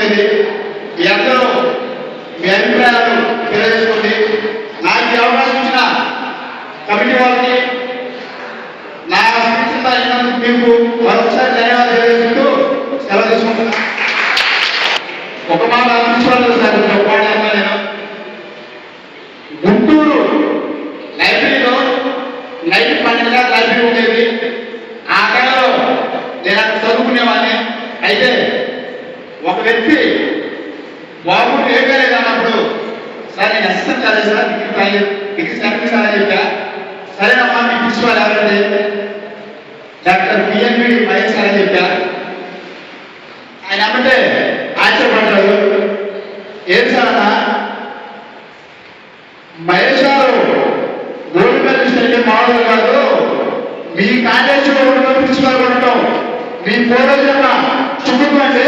ఉండేది. మీ అందరూ మీ అభిప్రాయాలు తెలియజేసుకోండి. నాకు ఈ అవకాశం ఇచ్చిన కమిటీ వాళ్ళకి నా శిక్షణ అయినందుకు మీకు మరొకసారి ధన్యవాదాలు తెలియజేస్తూ సెలవు తీసుకుంటున్నా. ఒక మాట అనిపించుకోలేదు సార్, ఒక మాట నేను గుంటూరు లైబ్రరీలో నైట్ 12 గంటల లైబ్రరీ ఉండేది. ఆ టైంలో నేను అక్కడ చదువుకునేవాడిని. అయితే ఒక వ్యక్తి బాబు ఏమేలేదు అన్నప్పుడు, సార్ నేను అసిస్టెంట్ కాలేదు సార్, డిగ్రీ చదివించాలని చెప్పా. సరేనమ్మా మీ ప్రిన్సిపాల్ ఎవరంటే డాక్టర్ పిఎన్బి మహేష్ అని చెప్పా. ఆయన అమ్మంటే ఆశ్చర్యపడ్డాడు. ఏం సార్ అన్న, మహేష్ గారు గోల్డ్ మెడలిస్ట్ అయితే మామూలు కాదు, మీ కాలేజీలో ఉన్న ప్రిన్సిపాల్ ఉండటం మీ పూర్వజన్మ శుభ్రం అంటే